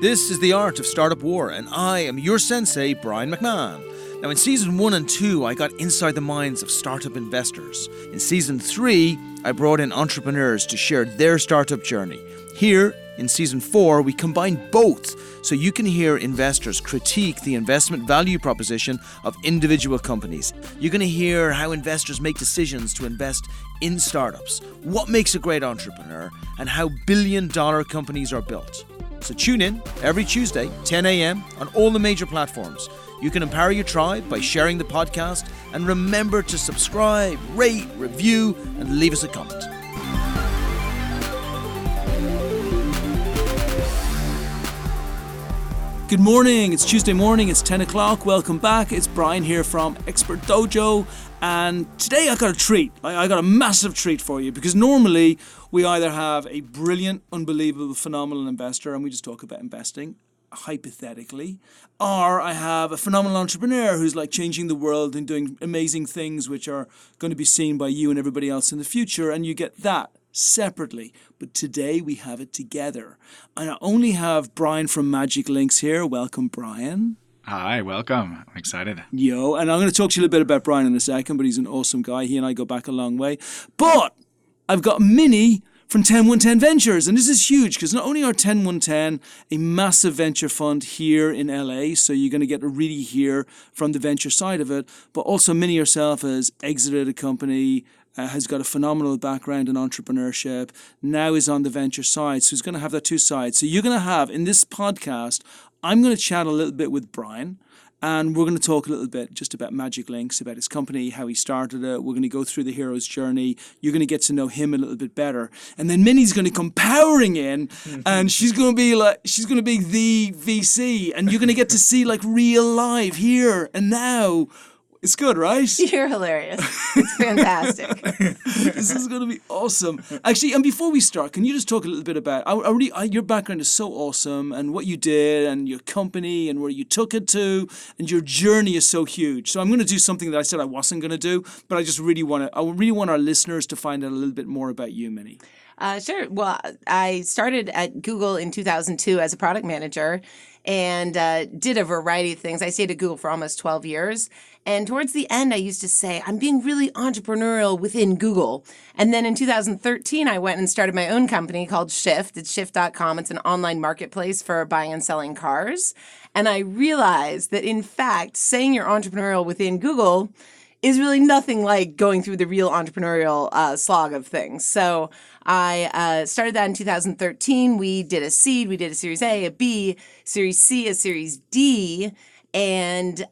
This is The Art of Startup War, and I am your sensei, Brian MacMahon. Now, in Season 1 and 2, I got inside the minds of startup investors. In Season 3, I brought in entrepreneurs to share their startup journey. Here, in Season 4, we combine both so you can hear investors critique the investment value proposition of individual companies. You're going to hear how investors make decisions to invest in startups, what makes a great entrepreneur, and how billion-dollar companies are built. So tune in every Tuesday, 10 a.m. on all the major platforms. You can empower your tribe by sharing the podcast, and remember to subscribe, rate, review, and leave us a comment. Good morning, it's Tuesday morning, it's 10 o'clock, welcome back. It's Brian here from Expert Dojo, and today I got a treat. I got a massive treat for you, because normally we either have a brilliant, unbelievable, phenomenal investor and we just talk about investing, hypothetically, or I have a phenomenal entrepreneur who's like changing the world and doing amazing things which are going to be seen by you and everybody else in the future, and you get that separately. But today we have it together. And I only have Brian from MagicLinks here. Welcome, Brian. Hi, welcome. I'm excited. Yo, and I'm going to talk to you a little bit about Brian in a second, but he's an awesome guy. He and I go back a long way. But I've got Minnie from 10110 Ventures, and this is huge because not only are 10110 a massive venture fund here in LA, so you're going to get to really hear from the venture side of it, but also Minnie herself has exited a company, has got a phenomenal background in entrepreneurship, now is on the venture side, so he's going to have that two sides. So you're going to have, in this podcast, I'm going to chat a little bit with Brian, and we're going to talk a little bit just about MagicLinks, about his company, how he started it. We're going to go through the hero's journey. You're going to get to know him a little bit better. And then Minnie's going to come powering in, and she's going to be the VC, and you're going to get to see like real live here and now. It's good, right? You're hilarious. It's fantastic. This is going to be awesome. Actually, and before we start, can you just talk a little bit about your background is so awesome, and what you did, and your company, and where you took it to, and your journey is so huge. So I'm going to do something that I said I wasn't going to do, but I really want our listeners to find out a little bit more about you, Minnie. Sure. Well, I started at Google in 2002 as a product manager and did a variety of things. I stayed at Google for almost 12 years. And towards the end, I used to say, I'm being really entrepreneurial within Google. And then in 2013, I went and started my own company called Shift. It's shift.com. It's an online marketplace for buying and selling cars. And I realized that, in fact, saying you're entrepreneurial within Google is really nothing like going through the real entrepreneurial slog of things. So I started that in 2013. We did a seed, we did a Series A, a B, Series C, a Series D, and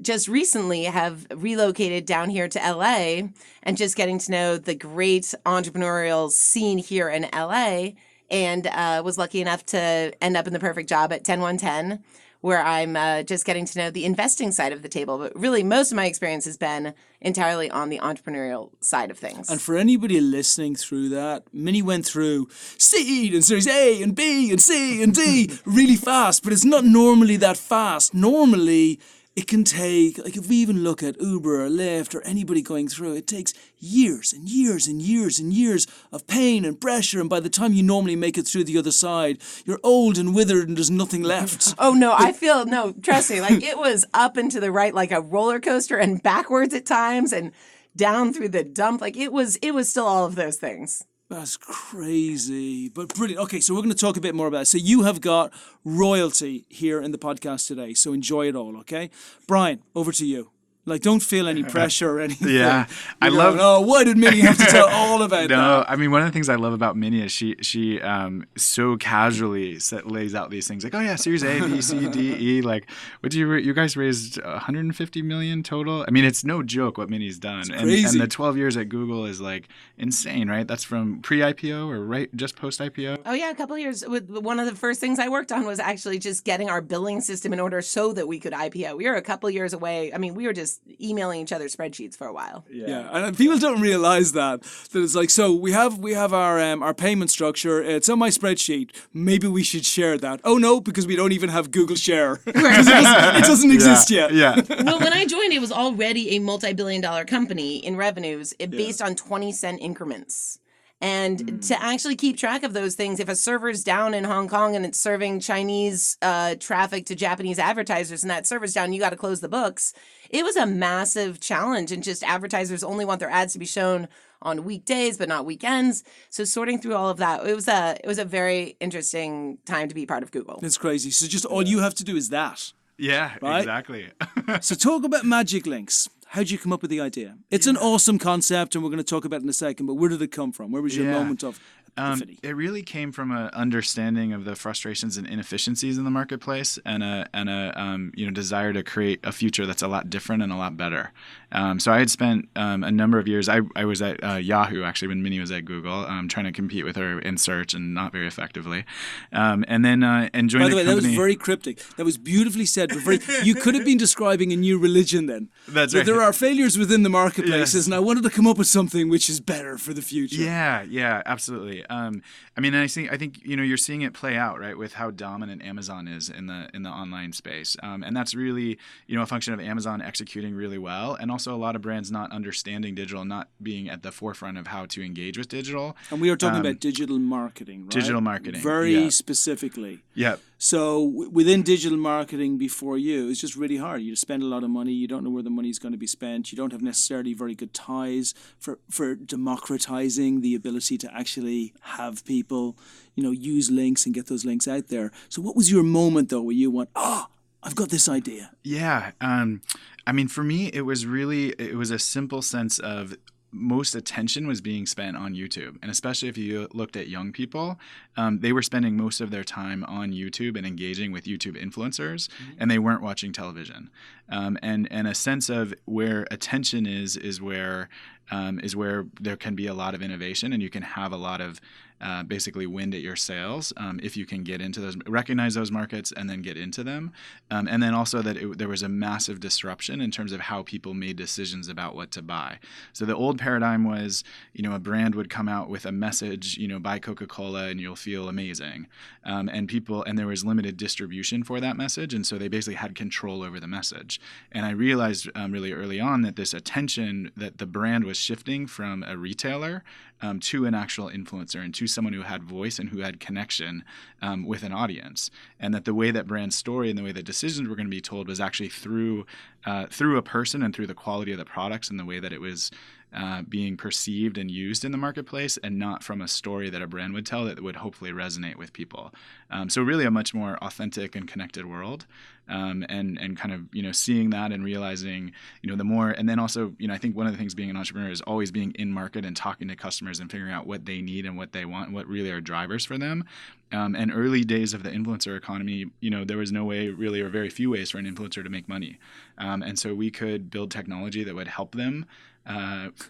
just recently have relocated down here to LA and just getting to know the great entrepreneurial scene here in LA, and was lucky enough to end up in the perfect job at 10110, where I'm just getting to know the investing side of the table. But really, most of my experience has been entirely on the entrepreneurial side of things. And for anybody listening through that, Minnie went through seed and Series A and B and C and D really fast, but it's not normally that fast. Normally, it can take, like if we even look at Uber or Lyft or anybody going through, it takes years and years and years and years of pain and pressure. And by the time you normally make it through the other side, you're old and withered and there's nothing left. Oh, no, trust me, like it was up and to the right like a roller coaster and backwards at times and down through the dump. Like it was still all of those things. That's crazy, but brilliant. Okay, so we're going to talk a bit more about it. So you have got royalty here in the podcast today, so enjoy it all, okay? Brian, over to you. Like, don't feel any pressure or anything. Yeah, I love. Oh, why did Minnie have to tell all about that? No, I mean, one of the things I love about Minnie is she so casually lays out these things like, oh yeah, Series A, B, C, D, E. Like, what do you guys raised 150 million total? I mean, it's no joke what Minnie's done. It's crazy. And the 12 years at Google is like insane, right? That's from pre-IPO or right just post-IPO. Oh yeah, a couple of years. One of the first things I worked on was actually just getting our billing system in order so that we could IPO. We were a couple of years away. I mean, we were just emailing each other spreadsheets for a while. Yeah, and people don't realize that it's like, so we have our payment structure. It's on my spreadsheet. Maybe we should share that. Oh no, because we don't even have Google Share. It doesn't exist yet. Yeah. Well, when I joined, it was already a multi-billion-dollar company in revenues based on 20-cent increments. And to actually keep track of those things, if a server's down in Hong Kong and it's serving Chinese traffic to Japanese advertisers and that server's down, you got to close the books. It was a massive challenge, and just advertisers only want their ads to be shown on weekdays but not weekends. So sorting through all of that, it was a very interesting time to be part of Google. It's crazy. So just all you have to do is that. Yeah, right? exactly. So talk about MagicLinks. How did you come up with the idea? It's an awesome concept, and we're going to talk about it in a second, but where did it come from? Where was your moment of epiphany? It really came from an understanding of the frustrations and inefficiencies in the marketplace, and a desire to create a future that's a lot different and a lot better. So I had spent a number of years. I was at Yahoo actually when Minnie was at Google, trying to compete with her in search and not very effectively. And then and joined. By the way, company. that was very cryptic. That was beautifully said. But you could have been describing a new religion then. That's right. There are failures within the marketplaces, Yes. and I wanted to come up with something which is better for the future. Yeah, absolutely. I mean, I think you're seeing it play out, right, with how dominant Amazon is in the online space, and that's really a function of Amazon executing really well, and also a lot of brands not understanding digital, not being at the forefront of how to engage with digital. And we are talking about digital marketing, right? Digital marketing, very specifically. Yeah. So within digital marketing before you, it's just really hard. You spend a lot of money. You don't know where the money is going to be spent. You don't have necessarily very good ties for democratizing the ability to actually have people, use links and get those links out there. So what was your moment, though, where you went, I've got this idea? Yeah. I mean, for me, it was a simple sense of most attention was being spent on YouTube. And especially if you looked at young people, they were spending most of their time on YouTube and engaging with YouTube influencers, and they weren't watching television. And a sense of where attention is where there can be a lot of innovation, and you can have a lot of basically wind at your sails if you can get into those, recognize those markets, and then get into them. And then also that there was a massive disruption in terms of how people made decisions about what to buy. So the old paradigm was, a brand would come out with a message, buy Coca-Cola and you'll feel amazing. And there was limited distribution for that message. And so they basically had control over the message. And I realized really early on that this attention that the brand was shifting from a retailer to an actual influencer and to someone who had voice and who had connection with an audience, and that the way that brand story and the way that decisions were going to be told was actually through a person and through the quality of the products and the way that it was being perceived and used in the marketplace, and not from a story that a brand would tell that would hopefully resonate with people. So really a much more authentic and connected world, and kind of seeing that and realizing the more, and then also I think one of the things being an entrepreneur is always being in market and talking to customers and figuring out what they need and what they want and what really are drivers for them. And early days of the influencer economy, there was no way really, or very few ways for an influencer to make money, and so we could build technology that would help them.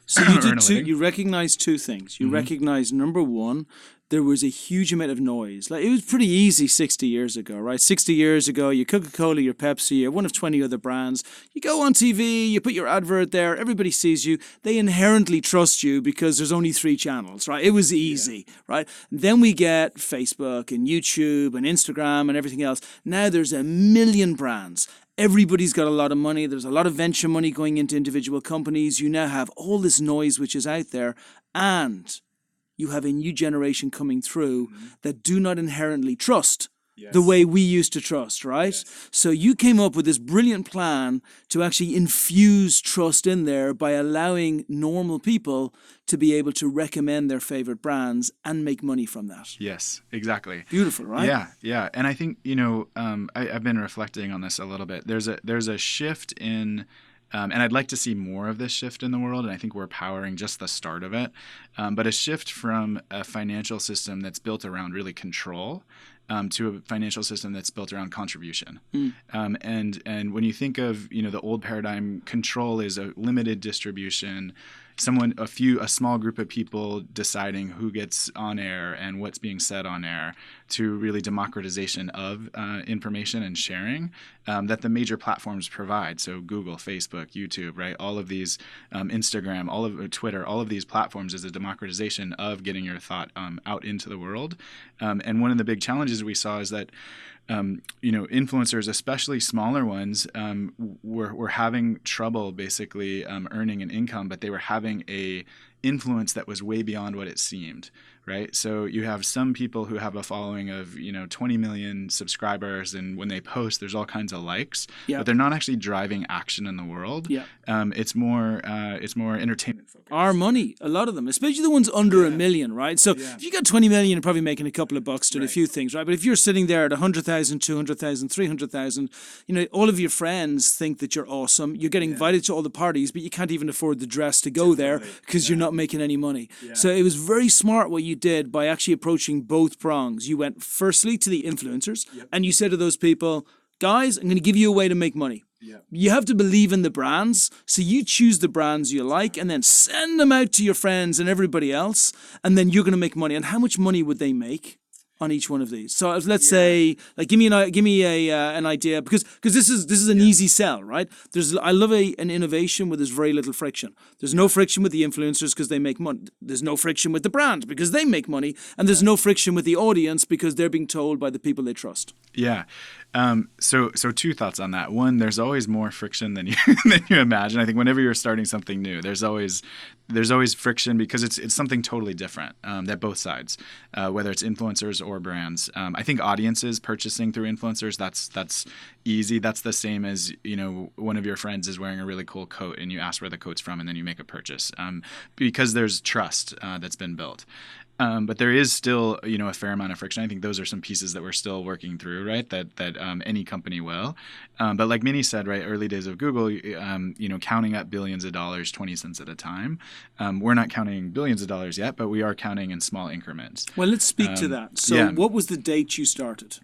So you did you recognized two things. You recognized, number one, there was a huge amount of noise. Like, it was pretty easy 60 years ago, right? 60 years ago, you're Coca-Cola, you're Pepsi, you're one of 20 other brands. You go on TV, you put your advert there, everybody sees you. They inherently trust you because there's only 3 channels, right? It was easy, right? Then we get Facebook and YouTube and Instagram and everything else. Now there's a million brands. Everybody's got a lot of money. There's a lot of venture money going into individual companies. You now have all this noise which is out there, and you have a new generation coming through that do not inherently trust the way we used to trust, right? Yes. So you came up with this brilliant plan to actually infuse trust in there by allowing normal people to be able to recommend their favorite brands and make money from that. Yes, exactly. Beautiful, right? Yeah. And I think, I've been reflecting on this a little bit. There's a shift in, and I'd like to see more of this shift in the world, and I think we're powering just the start of it, but a shift from a financial system that's built around really control to a financial system that's built around contribution. And when you think of, the old paradigm, control is a limited distribution, a small group of people deciding who gets on air and what's being said on air, to really democratization of information and sharing that the major platforms provide. So Google, Facebook, YouTube, right? All of these, Instagram, all of Twitter, all of these platforms is a democratization of getting your thought out into the world. And one of the big challenges we saw is that influencers, especially smaller ones, were having trouble basically earning an income, but they were having a influence that was way beyond what it seemed, right? So you have some people who have a following of 20 million subscribers, and when they post, there's all kinds of likes, but they're not actually driving action in the world. It's more entertainment focused. Our money, a lot of them, especially the ones under $1 million, right? So if you got 20 million, you're probably making a couple of bucks doing a few things, right? But if you're sitting there at 100,000, 200,000, 300,000, all of your friends think that you're awesome. You're getting invited to all the parties, but you can't even afford the dress to go there because you're not making any money. So it was very smart what you did by actually approaching both prongs. You went firstly to the influencers and you said to those people, guys, I'm going to give you a way to make money. You have to believe in the brands. So you choose the brands you like and then send them out to your friends and everybody else. And then you're going to make money. And how much money would they make on each one of these? So let's say, like, give me an idea, because this is an easy sell, right? I love an innovation where there's very little friction. There's no friction with the influencers because they make money. There's no friction with the brand because they make money, and there's no friction with the audience because they're being told by the people they trust. Yeah. So two thoughts on that. One, there's always more friction than you imagine. I think whenever you're starting something new, there's always friction because it's something totally different at both sides, whether it's influencers or brands. I think audiences purchasing through influencers, that's easy. That's the same as, one of your friends is wearing a really cool coat and you ask where the coat's from and then you make a purchase because there's trust that's been built. But there is still, a fair amount of friction. I think those are some pieces that we're still working through, right? That any company will. But like Minnie said, right, early days of Google, counting up billions of dollars, 20 cents at a time. We're not counting billions of dollars yet, but we are counting in small increments. Well, let's speak to that. So what was the date you started?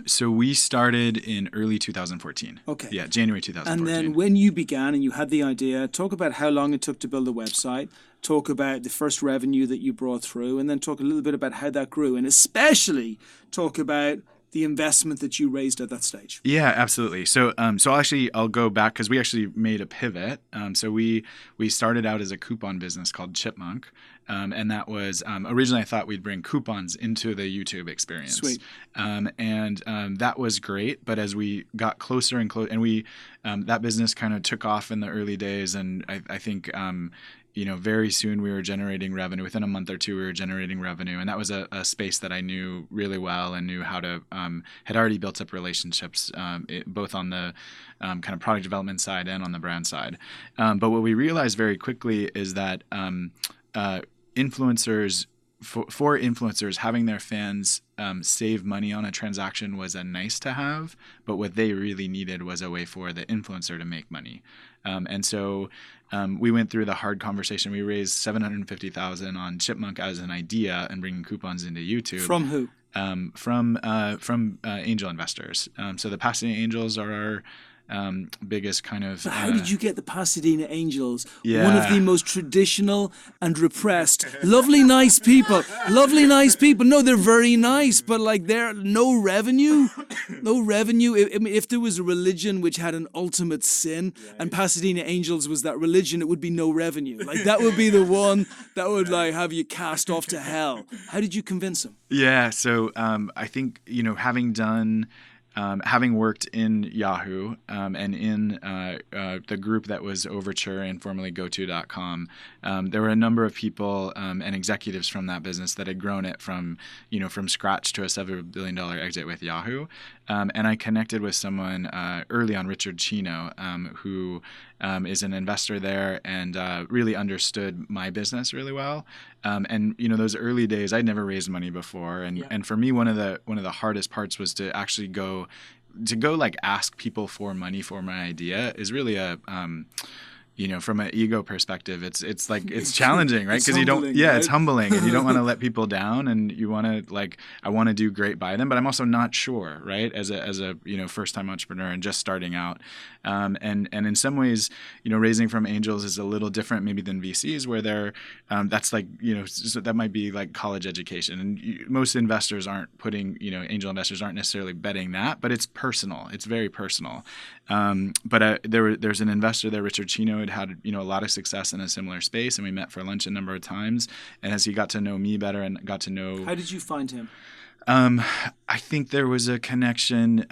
So we started in early 2014. Okay. Yeah, January 2014. And then when you began and you had the idea, talk about how long it took to build a website, talk about the first revenue that you brought through, and then talk a little bit about how that grew, and especially talk about the investment that you raised at that stage. Yeah, absolutely. So I'll go back because we actually made a pivot. So we started out as a coupon business called Chipmunk. And that was originally I thought we'd bring coupons into the YouTube experience. Sweet. And that was great. But as we got closer and closer, and we that business kind of took off in the early days. And I think very soon we were generating revenue. Within a month or two, we were generating revenue. And that was a space that I knew really well and knew how to, had already built up relationships, both on the kind of product development side and on the brand side. But what we realized very quickly is that influencers, for influencers, having their fans save money on a transaction was a nice to have, but what they really needed was a way for the influencer to make money. And so we went through the hard conversation. We raised $750,000 on Chipmunk as an idea and bringing coupons into YouTube. From who? From angel investors. So the Pasadena Angels are our biggest kind of. But how did you get the Pasadena Angels? One of the most traditional and repressed, lovely, nice people. Lovely, nice people. No, they're very nice, but like they're no revenue. No revenue. I mean, if there was a religion which had an ultimate sin and Pasadena Angels was that religion, it would be no revenue. Like that would be the one that would like have you cast off to hell. How did you convince them? Yeah. So I think, having worked in Yahoo and in the group that was Overture and formerly GoTo.com, there were a number of people and executives from that business that had grown it from scratch to a $7 billion exit with Yahoo. And I connected with someone early on, Richard Chino, who is an investor there and really understood my business really well. And those early days, I'd never raised money before, and for me, one of the hardest parts was to actually go like ask people for money for my idea is really a from an ego perspective, it's like it's challenging, right? Because you don't, right? It's humbling, and you don't want to let people down, and you want to I want to do great by them, but I'm also not sure, right? As a first time entrepreneur and just starting out, and in some ways, raising from angels is a little different maybe than VCs, where they're that's like so that might be like college education, and most investors aren't putting angel investors aren't necessarily betting that, but it's personal, it's very personal. But there's an investor there, Richard Chino, had a lot of success in a similar space, and we met for lunch a number of times. And as he got to know me better and got to know, how did you find him? I I think there was a connection.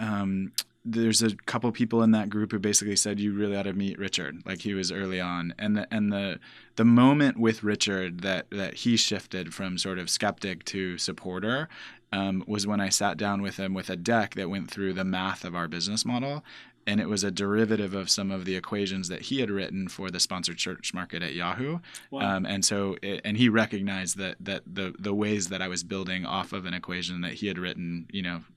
There's a couple people in that group who basically said you really ought to meet Richard. Like he was early on, and the moment with Richard that he shifted from sort of skeptic to supporter was when I sat down with him with a deck that went through the math of our business model. And it was a derivative of some of the equations that he had written for the sponsored search market at Yahoo. Wow. And he recognized that the ways that I was building off of an equation that he had written,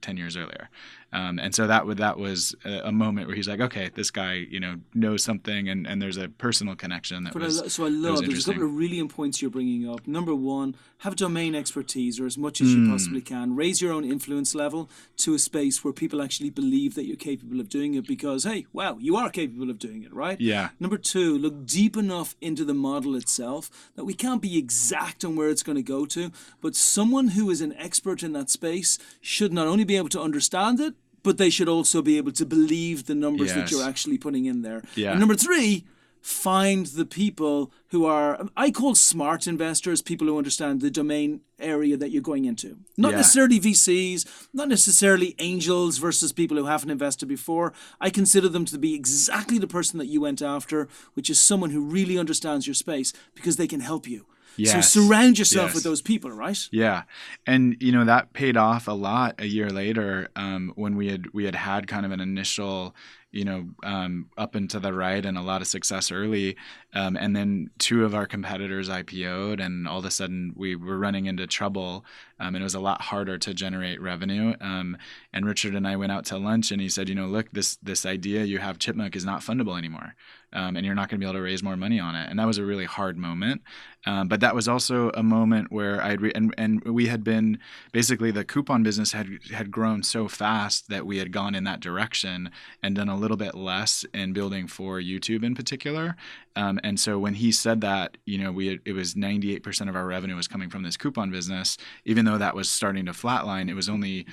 10 years earlier. And so that was a moment where he's like, okay, this guy, knows something, and there's a personal connection that was. So I love there's a couple of really important points you're bringing up. Number one, have domain expertise, or as much as you possibly can. Raise your own influence level to a space where people actually believe that you're capable of doing it, because, hey, wow, you are capable of doing it, right? Yeah. Number two, look deep enough into the model itself that we can't be exact on where it's going to go to, but someone who is an expert in that space should not only be able to understand it, but they should also be able to believe the numbers that you're actually putting in there. Yeah. And number three, find the people who are, I call smart investors, people who understand the domain area that you're going into. Not necessarily VCs, not necessarily angels versus people who haven't invested before. I consider them to be exactly the person that you went after, which is someone who really understands your space, because they can help you. Yes. So surround yourself with those people, right? Yeah. And, that paid off a lot a year later when we had kind of an initial, up and to the right and a lot of success early. And then two of our competitors IPO'd, and all of a sudden we were running into trouble. And it was a lot harder to generate revenue. And Richard and I went out to lunch, and he said, look, this idea you have, Chipmunk, is not fundable anymore. And you're not going to be able to raise more money on it. And that was a really hard moment. But that was also a moment where and we had been, basically the coupon business had grown so fast that we had gone in that direction and done a little bit less in building for YouTube in particular. And so when he said that, it was 98% of our revenue was coming from this coupon business. Even though that was starting to flatline, it was only,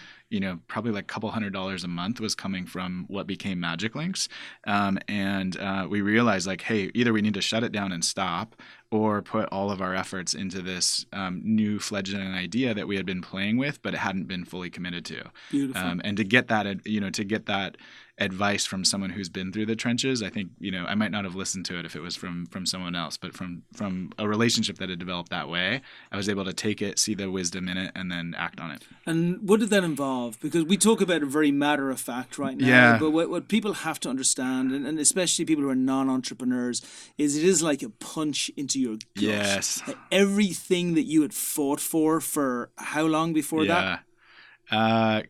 probably like a couple $100 a month was coming from what became MagicLinks. And we realized, like, hey, either we need to shut it down and stop, or put all of our efforts into this new fledgling idea that we had been playing with, but it hadn't been fully committed to. Beautiful. And to get that, advice from someone who's been through the trenches, I think, I might not have listened to it if it was from someone else, but from a relationship that had developed that way, I was able to take it, see the wisdom in it, and then act on it. And what did that involve? Because we talk about it very matter of fact right now, but what people have to understand, and especially people who are non-entrepreneurs, is it is like a punch into your gut. Yes. Like everything that you had fought for how long before that? A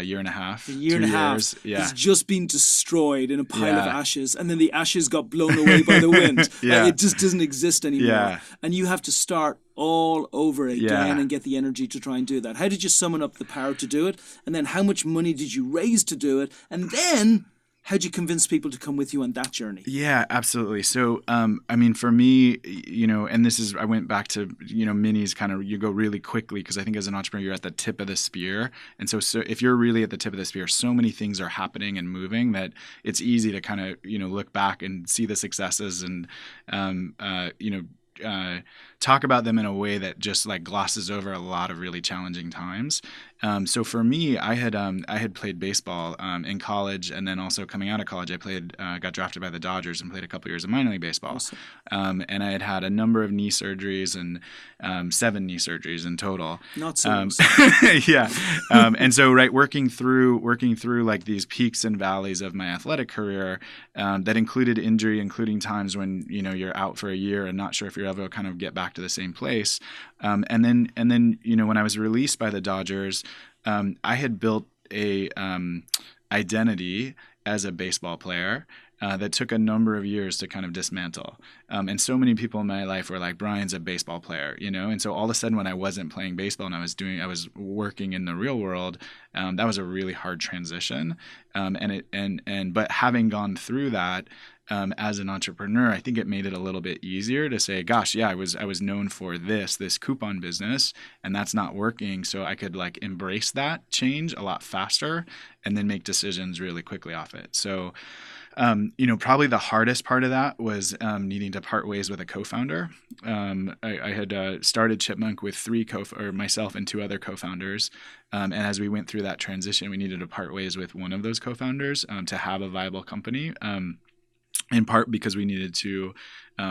year and a half. A year and a half has just been destroyed in a pile of ashes, and then the ashes got blown away by the wind. Like it just doesn't exist anymore. Yeah. And you have to start all over again and get the energy to try and do that. How did you summon up the power to do it? And then how much money did you raise to do it? And then how'd you convince people to come with you on that journey? Yeah, absolutely. So, for me, and this is, I went back to, Minnie's kind of, you go really quickly, because I think as an entrepreneur, you're at the tip of the spear. And so if you're really at the tip of the spear, so many things are happening and moving that it's easy to kind of, look back and see the successes and, talk about them in a way that just like glosses over a lot of really challenging times. So for me, I had played baseball in college, and then also coming out of college, I got drafted by the Dodgers and played a couple years of minor league baseball. Awesome. And I had a number of knee surgeries and 7 knee surgeries in total. Not so. Yeah. And so working through like these peaks and valleys of my athletic career, that included injury, including times when you're out for a year and not sure if you're ever kind of get back to the same place. And then when I was released by the Dodgers, I had built a identity as a baseball player that took a number of years to kind of dismantle. And so many people in my life were like, Brian's a baseball player, And so all of a sudden when I wasn't playing baseball and I was working in the real world, that was a really hard transition. But having gone through that, as an entrepreneur, I think it made it a little bit easier to say, gosh, yeah, I was known for this coupon business, and that's not working. So I could like embrace that change a lot faster and then make decisions really quickly off it. So Probably the hardest part of that was needing to part ways with a co-founder. I had started Chipmunk with myself and two other co-founders. And as we went through that transition, we needed to part ways with one of those co-founders to have a viable company. In part because we needed to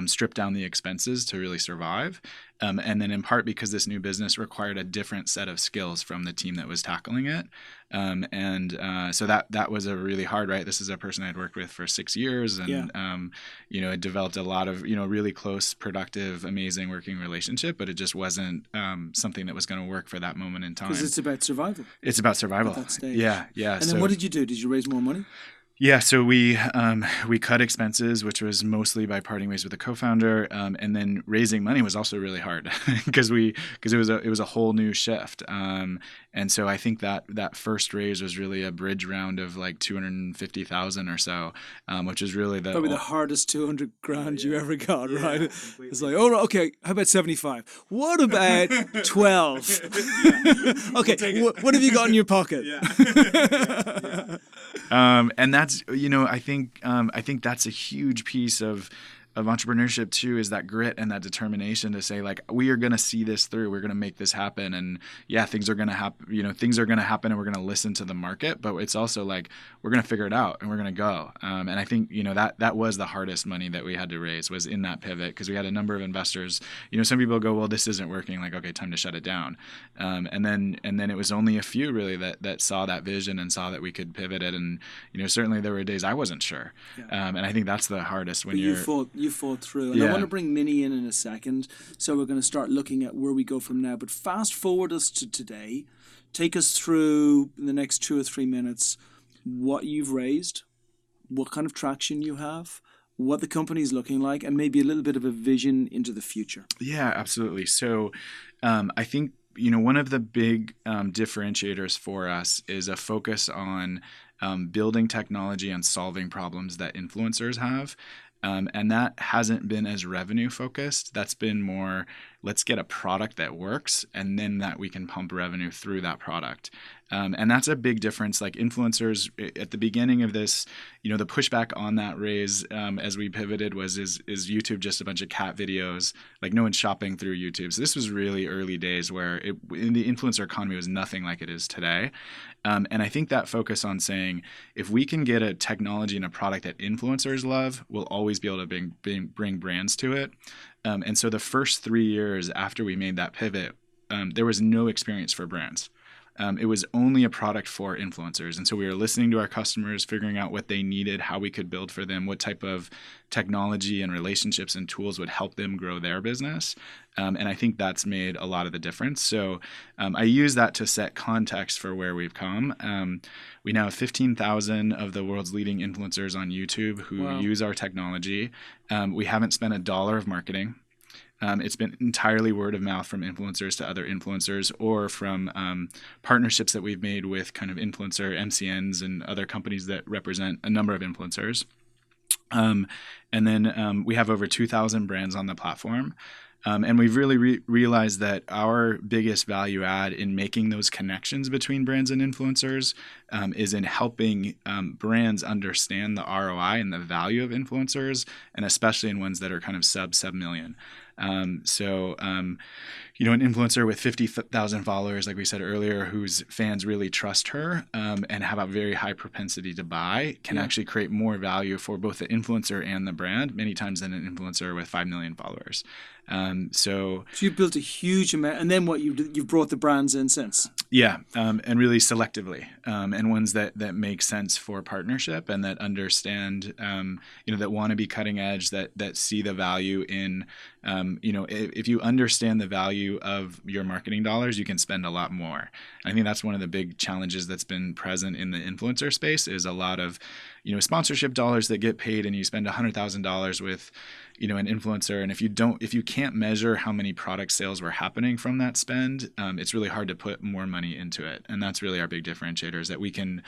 strip down the expenses to really survive. And then in part because this new business required a different set of skills from the team that was tackling it. So that was a really hard, right? This is a person I'd worked with for 6 years and, it developed a lot of, really close, productive, amazing working relationship, but it just wasn't something that was going to work for that moment in time. Because it's about survival. It's about survival. At that stage. Yeah. And then what did you do? Did you raise more money? Yeah, so we cut expenses, which was mostly by parting ways with a co-founder, and then raising money was also really hard because it was a whole new shift, and so I think that first raise was really a bridge round of like $250,000 or so, which is really probably the hardest $200,000 you ever got, right? Completely. It's like, oh, okay, how about 75? What about 12? Okay, what have you got in your pocket? And that's, I think that's a huge piece of entrepreneurship too, is that grit and that determination to say like, we are going to see this through, we're going to make this happen. And yeah, things are going to happen, things are going to happen and we're going to listen to the market, but it's also like, we're going to figure it out and we're going to go. And I think, that was the hardest money that we had to raise, was in that pivot, because we had a number of investors, some people go, well, this isn't working, like, okay, time to shut it down. And then it was only a few really that saw that vision and saw that we could pivot it. And, certainly there were days I wasn't sure. Yeah. And I think that's the hardest when you fought through. And I want to bring Minnie in a second. So we're going to start looking at where we go from now. But fast forward us to today. Take us through in the next 2 or 3 minutes what you've raised, what kind of traction you have, what the company's looking like, and maybe a little bit of a vision into the future. Yeah, absolutely. So I think one of the big differentiators for us is a focus on building technology and solving problems that influencers have. And that hasn't been as revenue focused. That's been more, let's get a product that works and then that we can pump revenue through that product. And that's a big difference. Like influencers at the beginning of this, the pushback on that raise as we pivoted is YouTube just a bunch of cat videos? Like no one's shopping through YouTube. So this was really early days where in the influencer economy was nothing like it is today. And I think that focus on saying, if we can get a technology and a product that influencers love, we'll always be able to bring brands to it. And so the first 3 years after we made that pivot, there was no experience for brands. It was only a product for influencers. And so we were listening to our customers, figuring out what they needed, how we could build for them, what type of technology and relationships and tools would help them grow their business. And I think that's made a lot of the difference. So I use that to set context for where we've come. We now have 15,000 of the world's leading influencers on YouTube who use our technology. We haven't spent $1 of marketing. It's been entirely word of mouth from influencers to other influencers, or from partnerships that we've made with kind of influencer MCNs and other companies that represent a number of influencers. And then we have over 2,000 brands on the platform. And we've really realized that our biggest value add in making those connections between brands and influencers is in helping brands understand the ROI and the value of influencers, and especially in ones that are kind of sub million. An influencer with 50,000 followers, like we said earlier, whose fans really trust her and have a very high propensity to buy, can actually create more value for both the influencer and the brand, many times than an influencer with 5 million followers. So you've built a huge amount, and then you've brought the brands in since. Yeah, and really selectively, and ones that make sense for partnership and that understand, that want to be cutting edge, that see the value in, if you understand the value of your marketing dollars, you can spend a lot more. I think that's one of the big challenges that's been present in the influencer space, is a lot of, sponsorship dollars that get paid, and you spend $100,000 with, an influencer. And if you can't measure how many product sales were happening from that spend, it's really hard to put more money into it. And that's really our big differentiator, is that we can,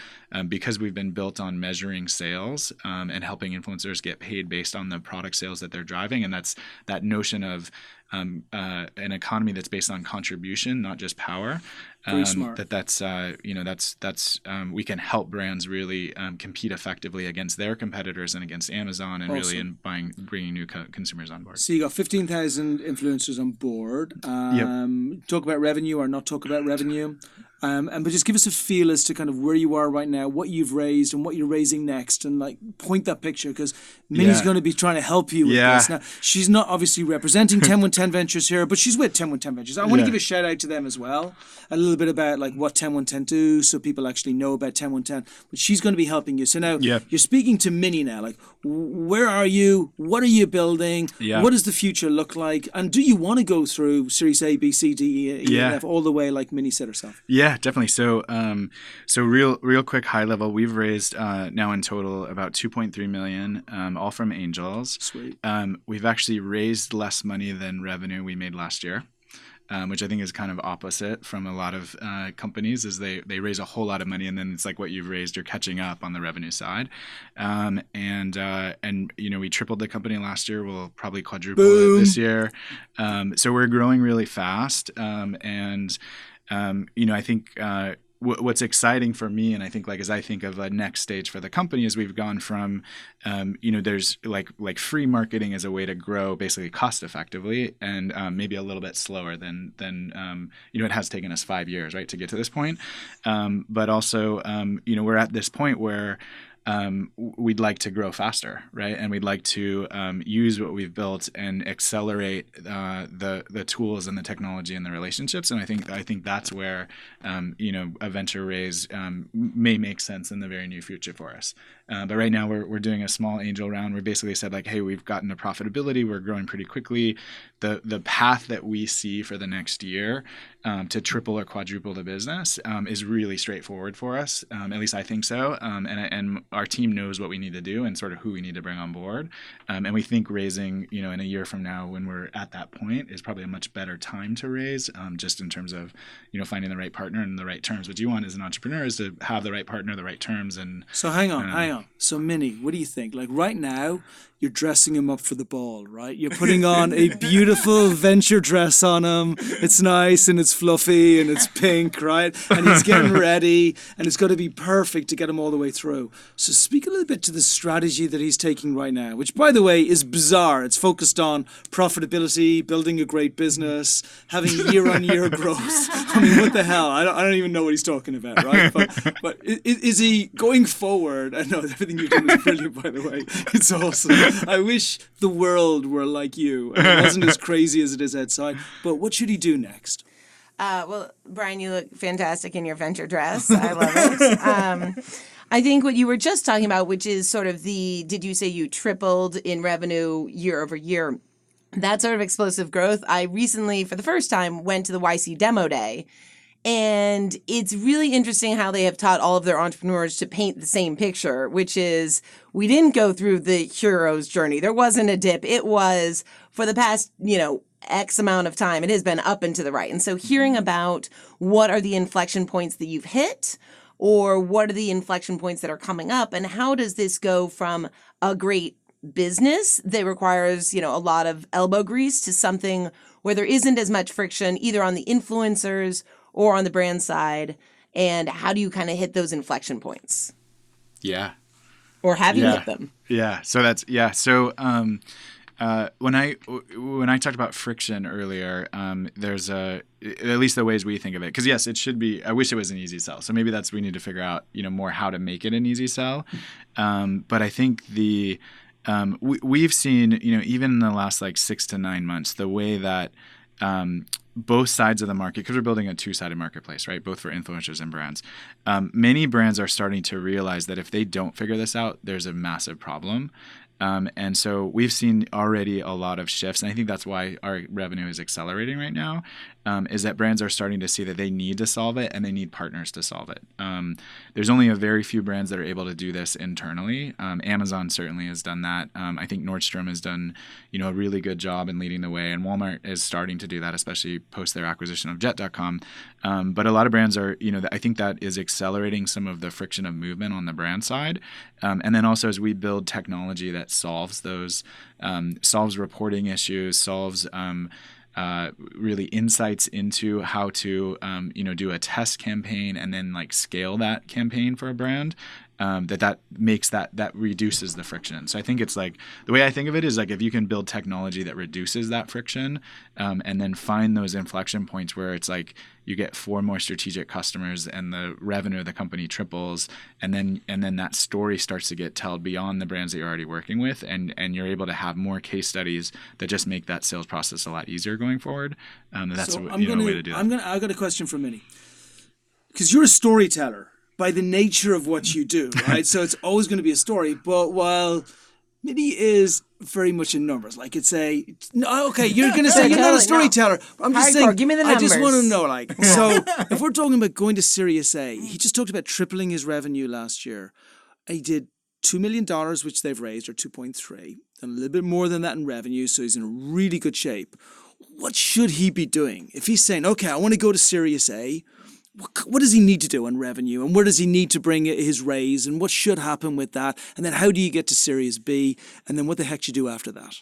because we've been built on measuring sales and helping influencers get paid based on the product sales that they're driving. And that's that notion of an economy that's based on contribution, not just power. Very smart. That's we can help brands really compete effectively against their competitors and against Amazon, and really in bringing new consumers on board. So you got 15,000 influencers on board. Yep. Talk about revenue or not talk about revenue. But just give us a feel as to kind of where you are right now, what you've raised and what you're raising next, and like point that picture, because Minnie's going to be trying to help you with this. Now, she's not obviously representing 10110 Ventures here, but she's with 10110 Ventures. I want to give a shout out to them as well. A little bit about like what 10110 do, so people actually know about 10110. But she's going to be helping you. So now you're speaking to Minnie now. Like, where are you? What are you building? What does the future look like? And do you want to go through Series A, B, C, D, E, F all the way, like Minnie said herself? Yeah, definitely. So, real quick, high level, we've raised now in total about 2.3 million, all from angels. Sweet. We've actually raised less money than revenue we made last year, which I think is kind of opposite from a lot of companies. Is they raise a whole lot of money, and then it's like what you've raised, you're catching up on the revenue side. And we tripled the company last year. We'll probably quadruple it this year. So we're growing really fast, I think what's exciting for me, and I think like as I think of a next stage for the company, is we've gone from, there's like free marketing as a way to grow basically cost effectively, and maybe a little bit slower than it has taken us 5 years, right, to get to this point. But also, we're at this point where we'd like to grow faster, right? And we'd like to use what we've built and accelerate the tools and the technology and the relationships. And I think that's where a venture raise may make sense in the very near future for us. But right now we're doing a small angel round. We basically said like, hey, we've gotten to profitability. We're growing pretty quickly. The path that we see for the next year to triple or quadruple the business is really straightforward for us. At least I think so. And our team knows what we need to do and sort of who we need to bring on board. And we think raising, in a year from now when we're at that point is probably a much better time to raise, just in terms of, finding the right partner and the right terms. What you want as an entrepreneur is to have the right partner, the right terms. And so hang on. So Minnie, what do you think? Like right now, you're dressing him up for the ball, right? You're putting on a beautiful venture dress on him. It's nice and it's fluffy and it's pink, right? And he's getting ready and it's got to be perfect to get him all the way through. So speak a little bit to the strategy that he's taking right now, which, by the way, is bizarre. It's focused on profitability, building a great business, having year-on-year growth. I mean, what the hell? I don't even know what he's talking about, right? But is he going forward? I know everything you're doing is brilliant, by the way. It's awesome. I wish the world were like you and it wasn't as crazy as it is outside. But what should he do next? Well, Brian, you look fantastic in your venture dress. I love it. I think what you were just talking about, which is sort of did you say you tripled in revenue year over year? That sort of explosive growth. I recently, for the first time, went to the YC Demo Day. And it's really interesting how they have taught all of their entrepreneurs to paint the same picture, which is we didn't go through the hero's journey. There wasn't a dip. It was for the past, X amount of time. It has been up and to the right. And so hearing about what are the inflection points that you've hit, or what are the inflection points that are coming up, and how does this go from a great business that requires, a lot of elbow grease to something where there isn't as much friction either on the influencers or on the brand side, and how do you kind of hit those inflection points? Yeah. Or have you hit them? Yeah. So when I talked about friction earlier, there's at least the ways we think of it. Because yes, it should be. I wish it was an easy sell. So maybe we need to figure out more how to make it an easy sell. But I think we've seen even in the last 6 to 9 months the way that both sides of the market, because we're building a two-sided marketplace, right? Both for influencers and brands. Many brands are starting to realize that if they don't figure this out, there's a massive problem. And so we've seen already a lot of shifts, and I think that's why our revenue is accelerating right now, is that brands are starting to see that they need to solve it and they need partners to solve it. There's only a very few brands that are able to do this internally. Amazon certainly has done that. I think Nordstrom has done, a really good job in leading the way, and Walmart is starting to do that, especially post their acquisition of Jet.com. But a lot of brands are, I think that is accelerating some of the friction of movement on the brand side. And then also as we build technology that solves those, solves reporting issues, solves really insights into how to do a test campaign and then like scale that campaign for a brand. That makes that reduces the friction. So I think it's like the way I think of it is like if you can build technology that reduces that friction, and then find those inflection points where it's like you get 4 more strategic customers and the revenue of the company triples, and then that story starts to get told beyond the brands that you're already working with, and you're able to have more case studies that just make that sales process a lot easier going forward. That's a way to do that. I've got a question for Minnie, because you're a storyteller by the nature of what you do, right? So it's always going to be a story. But while Minnie is very much in numbers, like it's okay, you're going to say you're not a storyteller. I'm just saying, give me the I just numbers. want to know, like, so if we're talking about going to Series A, he just talked about tripling his revenue last year. He did $2 million, which they've raised, or 2.3, and a little bit more than that in revenue. So he's in really good shape. What should he be doing? If he's saying, okay, I want to go to Series A, what does he need to do on revenue, and where does he need to bring his raise, and what should happen with that, and then how do you get to Series B, and then what the heck do you do after that?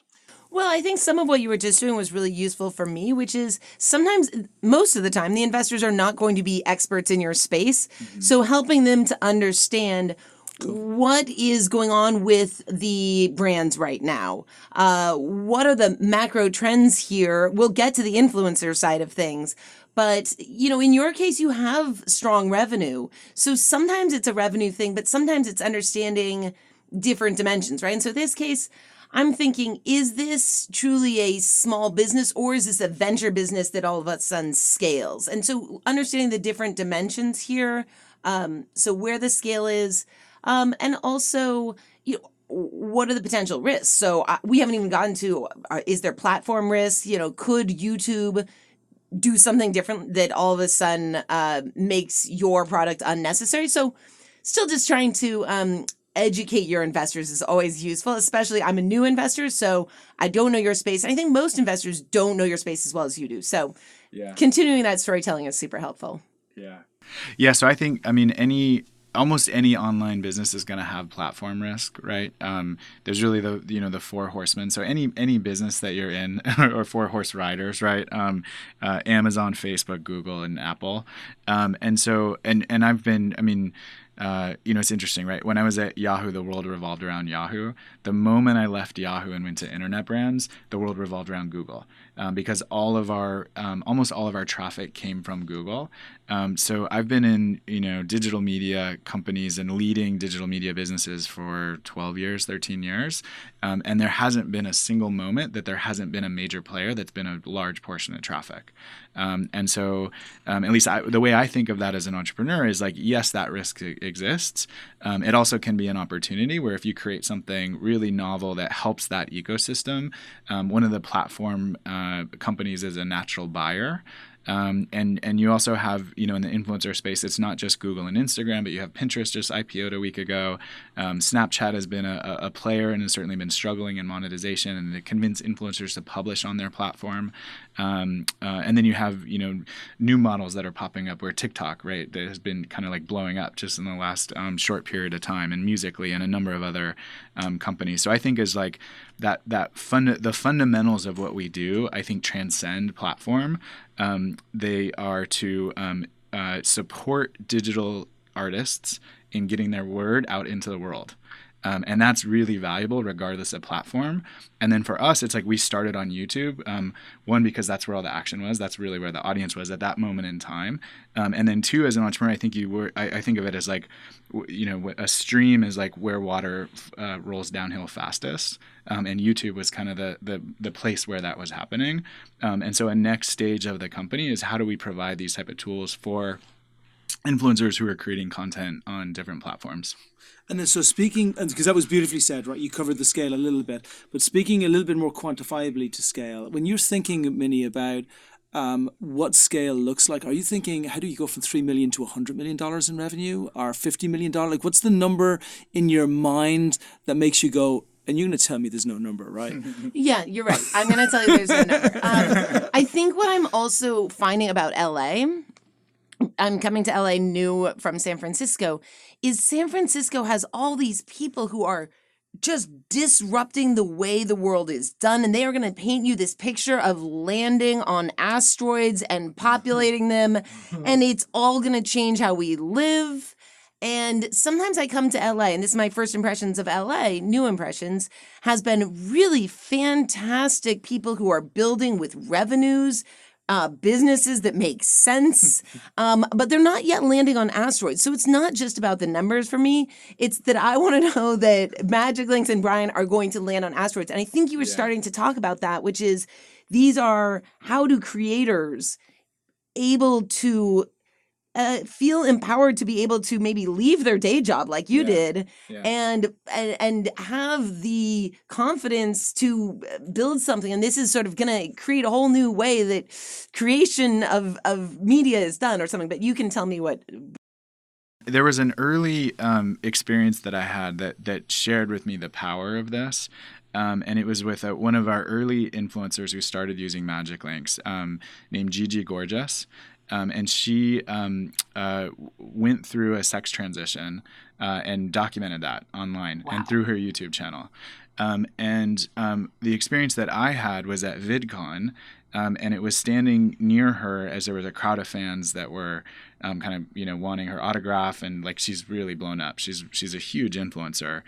Well, I think some of what you were just doing was really useful for me, which is sometimes, most of the time, the investors are not going to be experts in your space. Mm-hmm. So helping them to understand what is going on with the brands right now? What are the macro trends here? We'll get to the influencer side of things. But, in your case, you have strong revenue. So sometimes it's a revenue thing, but sometimes it's understanding different dimensions, right? And so in this case, I'm thinking, is this truly a small business, or is this a venture business that all of a sudden scales? And so understanding the different dimensions here, so where the scale is, and also, what are the potential risks? So we haven't even gotten to, is there platform risks? Could YouTube do something different that all of a sudden makes your product unnecessary? So still just trying to educate your investors is always useful, especially I'm a new investor, so I don't know your space. And I think most investors don't know your space as well as you do. So continuing that storytelling is super helpful. Yeah. So I think, almost any online business is going to have platform risk, right? There's really the 4 horsemen. So any business that you're in, or 4 horse riders, right? Amazon, Facebook, Google, and Apple. And so I've been, it's interesting, right? When I was at Yahoo, the world revolved around Yahoo. The moment I left Yahoo and went to internet brands, the world revolved around Google, because almost all of our traffic came from Google. So I've been in, digital media companies and leading digital media businesses for 12 years, 13 years. And there hasn't been a single moment that there hasn't been a major player that's been a large portion of traffic. And so at least the way I think of that as an entrepreneur is like, yes, that risk exists. It also can be an opportunity where if you create something really novel that helps that ecosystem, one of the platform companies is a natural buyer. And you also have, in the influencer space, it's not just Google and Instagram, but you have Pinterest just IPO'd a week ago. Snapchat has been a player and has certainly been struggling in monetization, and to convince influencers to publish on their platform. And then you have, new models that are popping up where TikTok, right, that has been kind of like blowing up just in the last short period of time, and Musical.ly and a number of other companies. So I think is like the fundamentals of what we do, I think transcend platform. They are to support digital artists in getting their word out into the world. And that's really valuable regardless of platform. And then for us, it's like we started on YouTube, one, because that's where all the action was. That's really where the audience was at that moment in time. And then 2, as an entrepreneur, I think I think of it as like, a stream is like where water rolls downhill fastest. And YouTube was kind of the place where that was happening. And so a next stage of the company is how do we provide these type of tools for influencers who are creating content on different platforms. And then so speaking, because that was beautifully said, right? You covered the scale a little bit, but speaking a little bit more quantifiably to scale, when you're thinking, Minnie, about what scale looks like, are you thinking, how do you go from $3 million to $100 million in revenue, or $50 million? Like, what's the number in your mind that makes you go, and you're going to tell me there's no number, right? Yeah, you're right. I'm going to tell you there's no number. I think what I'm also finding about LA, I'm coming to LA new from San Francisco, is San Francisco has all these people who are just disrupting the way the world is done. And they are going to paint you this picture of landing on asteroids and populating them. And it's all going to change how we live. And sometimes I come to LA, and this is my first impressions of LA, new impressions, has been really fantastic people who are building with revenues, businesses that make sense, but they're not yet landing on asteroids. So it's not just about the numbers for me. It's that I want to know that MagicLinks and Brian are going to land on asteroids. And I think you were starting to talk about that, which is these are how do creators able to feel empowered to be able to maybe leave their day job like you did and have the confidence to build something. And this is sort of going to create a whole new way that creation of media is done or something. But you can tell me what. There was an early experience that I had that shared with me the power of this. And it was with one of our early influencers who started using MagicLinks, named Gigi Gorgeous. And she went through a sex transition and documented that online and through her YouTube channel. And the experience that I had was at VidCon, and it was standing near her as there was a crowd of fans that were kind of wanting her autograph, and like she's really blown up. She's a huge influencer.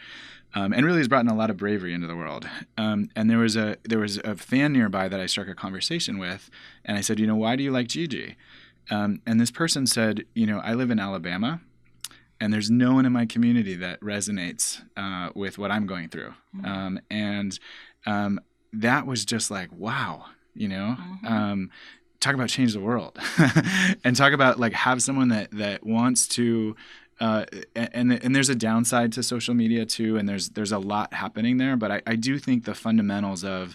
And really has brought in a lot of bravery into the world. And there was a fan nearby that I struck a conversation with, and I said, why do you like Gigi? And this person said, I live in Alabama, and there's no one in my community that resonates with what I'm going through. And that was just like, wow, talk about change the world, and talk about like have someone that wants to. And there's a downside to social media too, and there's a lot happening there. But I do think the fundamentals of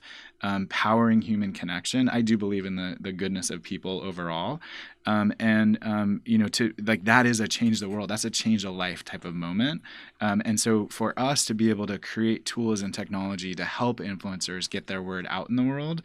powering human connection, I do believe in the goodness of people overall, to like that is a change the world. That's a change a life type of moment. And so for us to be able to create tools and technology to help influencers get their word out in the world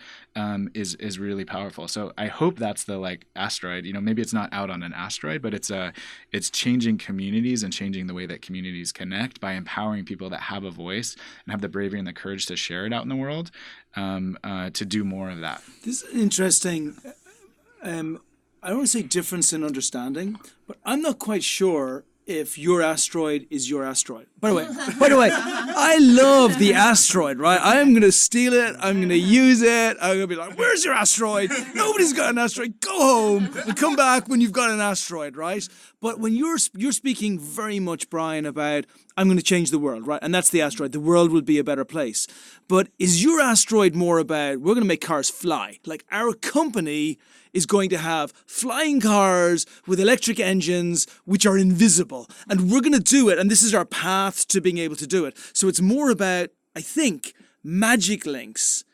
is really powerful. So I hope that's the like asteroid. Maybe it's not out on an asteroid, but it's changing communities and changing the way that communities connect by empowering people that have a voice and have the bravery and the courage to share it out in the world. To do more of that. This is interesting. I don't want to say difference in understanding, but I'm not quite sure if your asteroid is your asteroid. By the way, I love the asteroid, right? I'm going to steal it. I'm going to use it. I'm going to be like, where's your asteroid? Nobody's got an asteroid. Go home and come back when you've got an asteroid, right? But when you're speaking very much, Brian, about I'm going to change the world, right? And that's the asteroid. The world will be a better place. But is your asteroid more about we're going to make cars fly? Like our company is going to have flying cars with electric engines which are invisible. And we're going to do it. And this is our path to being able to do it. So it's more about, I think, MagicLinks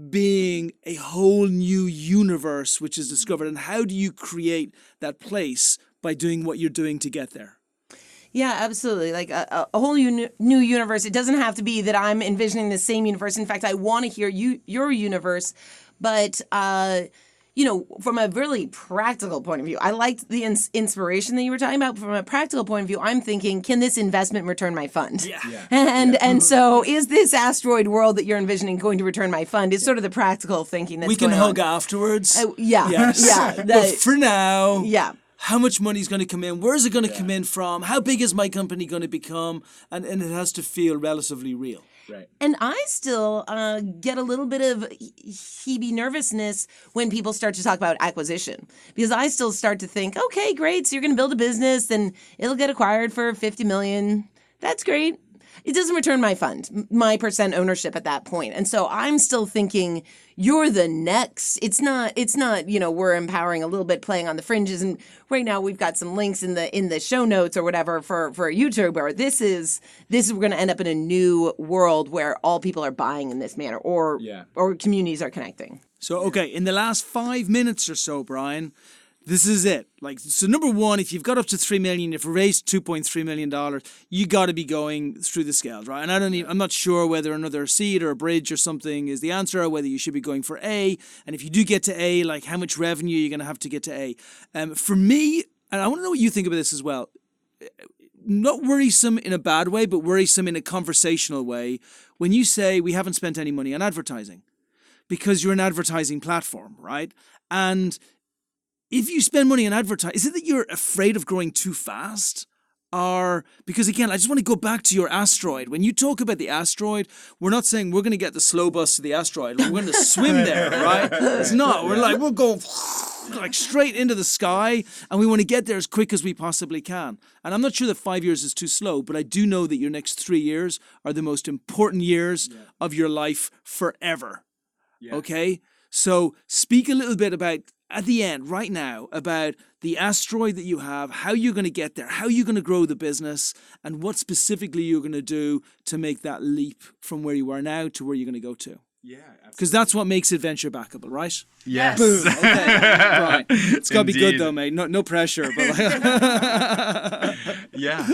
being a whole new universe which is discovered. And how do you create that place by doing what you're doing to get there? Yeah, absolutely. Like a whole new universe. It doesn't have to be that I'm envisioning the same universe. In fact, I want to hear your universe. But, from a really practical point of view, I liked the inspiration that you were talking about. From a practical point of view, I'm thinking, can this investment return my fund? Yeah. And so is this asteroid world that you're envisioning going to return my fund? Is sort of the practical thinking that's going on. We can hug afterwards. Yes. Yeah. But for now... Yeah. How much money is going to come in? Where is it going to come in from? How big is my company going to become? And it has to feel relatively real. Right. And I still get a little bit of heebie nervousness when people start to talk about acquisition, because I still start to think, okay, great. So you're going to build a business and it'll get acquired for $50 million. That's great. It doesn't return my fund, my percent ownership at that point. And so I'm still thinking you're the next. It's not, we're empowering a little bit, playing on the fringes. And right now we've got some links in the show notes or whatever for YouTube where this is we're going to end up in a new world where all people are buying in this manner or communities are connecting. So, okay, in the last 5 minutes or so, Brian, this is it. So number one, if you've got up to $3 million, if you raised $2.3 million, you got to be going through the scales, right? And I'm not sure whether another seed or a bridge or something is the answer, or whether you should be going for A. And if you do get to A, like how much revenue you're going to have to get to A. For me, and I want to know what you think about this as well. not worrisome in a bad way, but worrisome in a conversational way when you say we haven't spent any money on advertising because you're an advertising platform, right? And if you spend money on advertising, is it that you're afraid of growing too fast? Or, because again, I just want to go back to your asteroid. When you talk about the asteroid, we're not saying we're going to get the slow bus to the asteroid. We're going to swim there, right? It's not. We're like, we'll go like straight into the sky, and we want to get there as quick as we possibly can. And I'm not sure that 5 years is too slow, but I do know that your next 3 years are the most important years of your life forever. Yeah. Okay? So speak a little bit about, at the end, right now, about the asteroid that you have, how you're going to get there, how you're going to grow the business, and what specifically you're going to do to make that leap from where you are now to where you're going to go to. Yeah, absolutely. Because that's what makes it venture backable, right? Yes. Boom. Okay. Right. It's got to be good though, mate. No pressure. But yeah.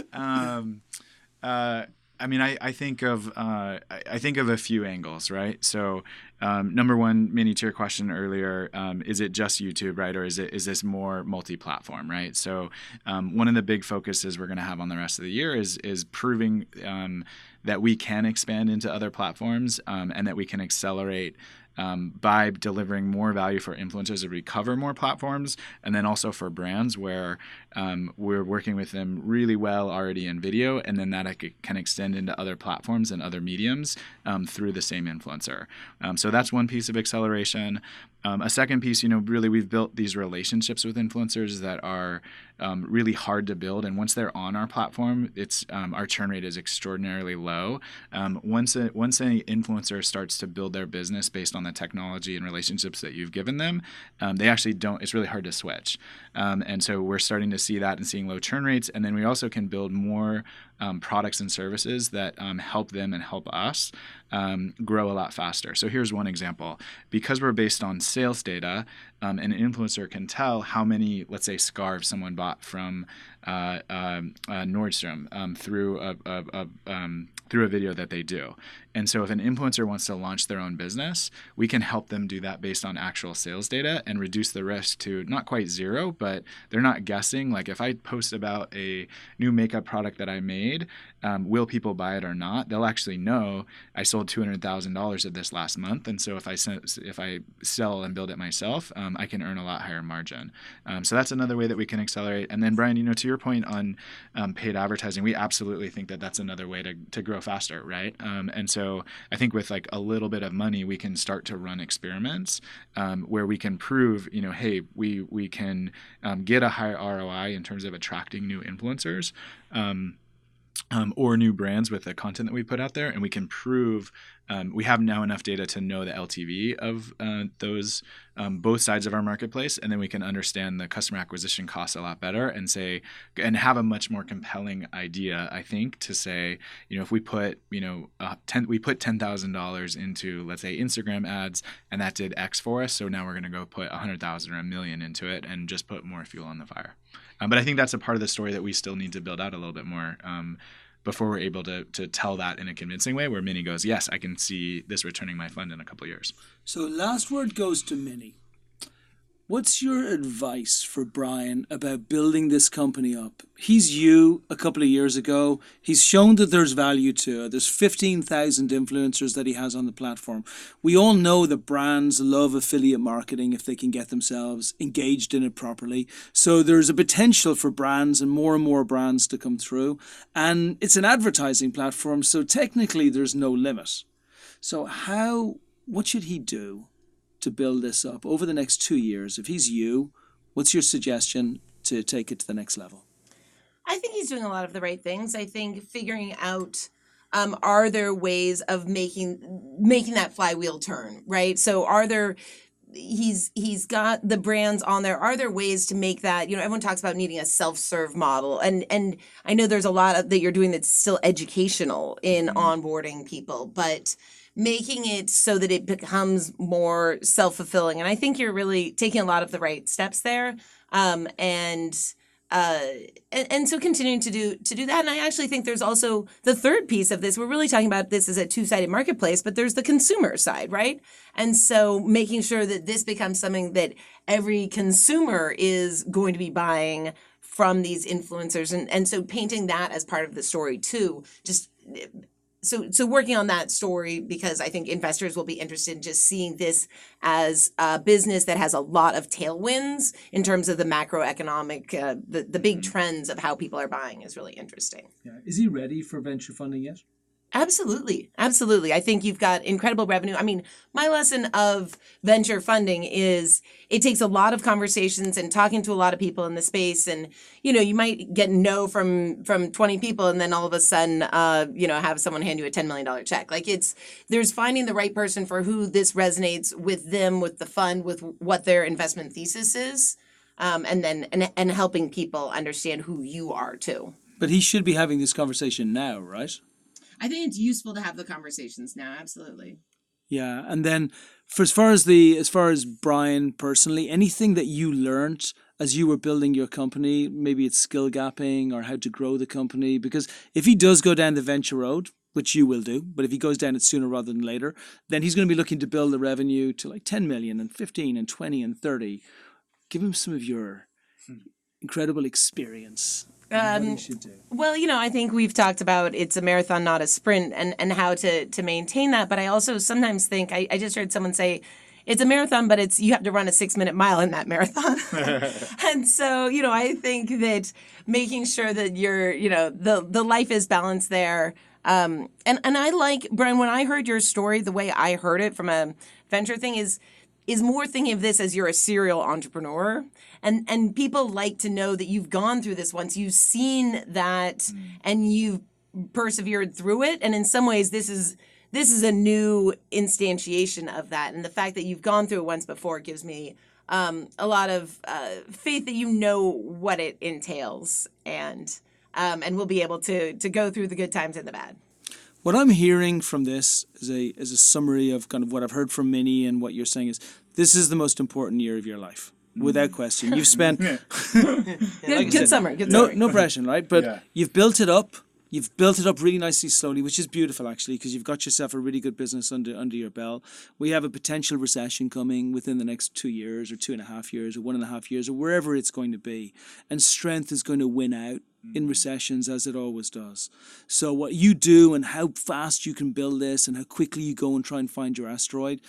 I mean, I think of a few angles, right? So, number one, Minnie, to your question earlier, is it just YouTube, right, or is this more multi-platform, right? So, one of the big focuses we're going to have on the rest of the year is proving that we can expand into other platforms and that we can accelerate. By delivering more value for influencers as we cover more platforms, and then also for brands where we're working with them really well already in video, and then that can extend into other platforms and other mediums through the same influencer. So that's one piece of acceleration. A second piece, really we've built these relationships with influencers that are really hard to build, and once they're on our platform, it's our churn rate is extraordinarily low. Once an influencer starts to build their business based on the technology and relationships that you've given them, they actually don't. It's really hard to switch, and so we're starting to see that and seeing low churn rates, and then we also can build more products and services that help them and help us grow a lot faster. So here's one example. Because we're based on sales data, an influencer can tell how many, let's say, scarves someone bought from Nordstrom through a video that they do. And so if an influencer wants to launch their own business, we can help them do that based on actual sales data and reduce the risk to not quite zero, but they're not guessing. Like if I post about a new makeup product that I made, will people buy it or not? They'll actually know I sold $200,000 of this last month. And so if I sell and build it myself, I can earn a lot higher margin. So that's another way that we can accelerate. And then Brian, to your point on paid advertising, we absolutely think that that's another way to grow faster, right? And so I think with like a little bit of money, we can start to run experiments where we can prove, hey, we can get a high ROI in terms of attracting new influencers. Or new brands with the content that we put out there, and we can prove we have now enough data to know the LTV of those both sides of our marketplace, and then we can understand the customer acquisition costs a lot better and have a much more compelling idea, I think, to say, if we put $10,000 into, let's say, Instagram ads, and that did X for us, so now we're going to go put $100,000 or $1 million into it and just put more fuel on the fire. But I think that's a part of the story that we still need to build out a little bit more before we're able to tell that in a convincing way where Minnie goes, yes, I can see this returning my fund in a couple of years. So last word goes to Minnie. What's your advice for Brian about building this company up? He's you a couple of years ago. He's shown that there's value to it. There's 15,000 influencers that he has on the platform. We all know that brands love affiliate marketing if they can get themselves engaged in it properly. So there's a potential for brands and more brands to come through. And it's an advertising platform, so technically there's no limit. So what should he do to build this up over the next 2 years? If he's you, what's your suggestion to take it to the next level? I think he's doing a lot of the right things. I think figuring out, are there ways of making that flywheel turn, right? So he's got the brands on there. Are there ways to make that, everyone talks about needing a self-serve model. And I know there's a lot that you're doing that's still educational in onboarding people, but making it so that it becomes more self-fulfilling. And I think you're really taking a lot of the right steps there. And so continuing to do that. And I actually think there's also the third piece of this. We're really talking about this as a two-sided marketplace, but there's the consumer side, right? And so making sure that this becomes something that every consumer is going to be buying from these influencers. And so painting that as part of the story too, just so working on that story, because I think investors will be interested in just seeing this as a business that has a lot of tailwinds in terms of the macroeconomic, the big trends of how people are buying is really interesting. Yeah. Is he ready for venture funding yet? Absolutely. Absolutely. I think you've got incredible revenue. I mean, my lesson of venture funding is it takes a lot of conversations and talking to a lot of people in the space. And, you might get no from 20 people and then all of a sudden, have someone hand you a $10 million check. Like there's finding the right person for who this resonates with them, with the fund, with what their investment thesis is. And then helping people understand who you are too. But he should be having this conversation now, right? I think it's useful to have the conversations now. Absolutely. Yeah, and then as far as Brian personally, anything that you learned as you were building your company, maybe it's skill gapping or how to grow the company, because if he does go down the venture road, which you will do, but if he goes down it sooner rather than later, then he's going to be looking to build the revenue to like 10 million and 15 and 20 and 30. Give him some of your incredible experience. What you should do. Well, I think we've talked about it's a marathon, not a sprint, and how to maintain that. But I also sometimes think, I just heard someone say, it's a marathon, but you have to run a 6-minute mile in that marathon. And so, I think that making sure that the life is balanced there. And I like, Brian, when I heard your story, the way I heard it from a venture thing is more thinking of this as you're a serial entrepreneur. And people like to know that you've gone through this once. You've seen that and you've persevered through it. And in some ways, this is a new instantiation of that. And the fact that you've gone through it once before gives me a lot of faith that you know what it entails and will be able to go through the good times and the bad. What I'm hearing from this is a summary of kind of what I've heard from Minnie, and what you're saying is this is the most important year of your life. Without question. You've spent good summer. No pressure, right? But you've built it up. You've built it up really nicely, slowly, which is beautiful, actually, because you've got yourself a really good business under your belt. We have a potential recession coming within the next 2 years or 2.5 years or 1.5 years or wherever it's going to be. And strength is going to win out in recessions, as it always does. So what you do and how fast you can build this and how quickly you go and try and find your asteroid,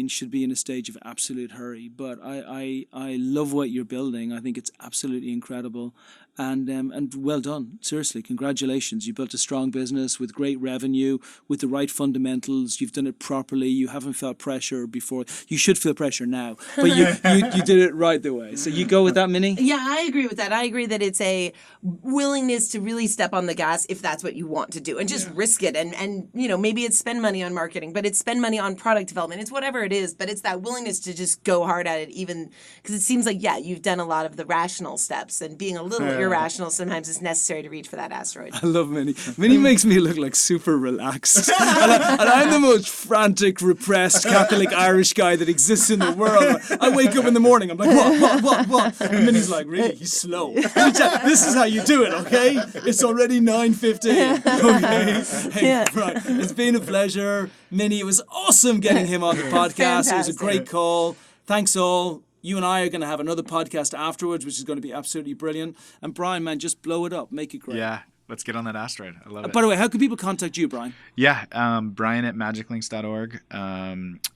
should be in a stage of absolute hurry. But I love what you're building. I think it's absolutely incredible. And well done. Seriously, congratulations. You built a strong business with great revenue, with the right fundamentals. You've done it properly. You haven't felt pressure before. You should feel pressure now, but you did it right the way. So you go with that, Minnie? Yeah, I agree with that. I agree that it's a willingness to really step on the gas if that's what you want to do and just risk it. And maybe it's spend money on marketing, but it's spend money on product development. It's whatever it is, but it's that willingness to just go hard at it, even because it seems like, you've done a lot of the rational steps, and being a little irrational sometimes is necessary to reach for that asteroid. I love Minnie. Minnie makes me look like super relaxed. and I'm the most frantic, repressed Catholic Irish guy that exists in the world. I wake up in the morning, I'm like, what? And Minnie's like, really? He's slow. This is how you do it, okay? It's already 9:15. Okay? Hey, right. It's been a pleasure. Minnie, it was awesome getting him on the podcast. Fantastic. It was a great call. Thanks all. You and I are going to have another podcast afterwards, which is going to be absolutely brilliant. And Brian, man, just blow it up. Make it great. Yeah, let's get on that asteroid. I love it. By the way, how can people contact you, Brian? Yeah, Brian at MagicLinks.org.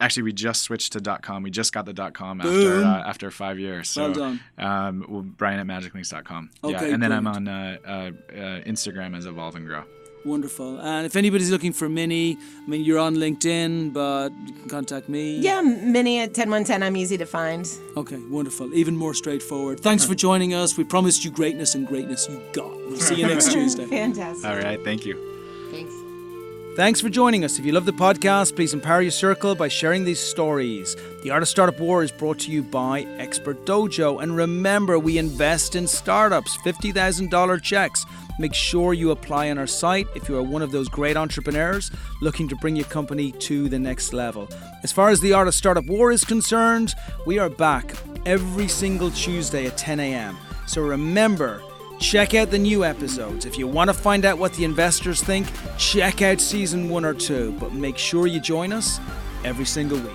Actually, we just switched to .com. We just got the .com after 5 years. So, well done. Brian at MagicLinks.com. Okay, and then brilliant. I'm on Instagram as Evolve and Grow. Wonderful. And if anybody's looking for Minnie, you're on LinkedIn, but you can contact me. Yeah, Minnie at 10110. I'm easy to find. Okay, wonderful. Even more straightforward. Thanks for joining us. We promised you greatness, and greatness you got. We'll see you next Tuesday. Fantastic. All right, thank you. Thanks. Thanks for joining us. If you love the podcast, please empower your circle by sharing these stories. The Art of Startup War is brought to you by Expert Dojo. And remember, we invest in startups, $50,000 checks. Make sure you apply on our site if you are one of those great entrepreneurs looking to bring your company to the next level. As far as the Art of Startup War is concerned, we are back every single Tuesday at 10 a.m. So remember, check out the new episodes. If you want to find out what the investors think, check out season 1 or 2. But make sure you join us every single week.